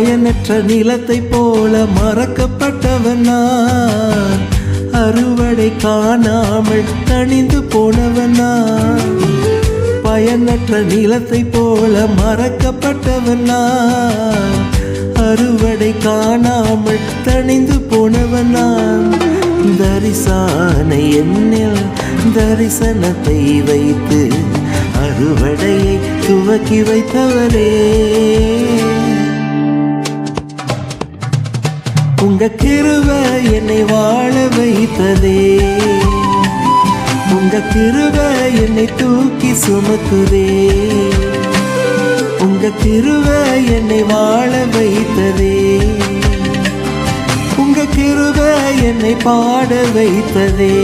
பயனற்ற நிலத்தை போல மறக்கப்பட்டவன் நான், அறுவடை காணாமல் தணிந்து போனவன் நான். பயனற்ற நிலத்தை போல மறக்கப்பட்டவன் நான், அறுவடை காணாமல் தணிந்து போனவன் நான். தரிசான என்னில் தரிசனத்தை வைத்து அறுவடையை துவக்கி வைத்தவரே, உங்க கிருபை என்னை வாழ வைத்ததே, உங்க கிருபை என்னை தூக்கி சுமக்குதே, உங்க கிருபை என்னை வாழ வைத்ததே, உங்க கிருபை என்னை பாட வைத்ததே.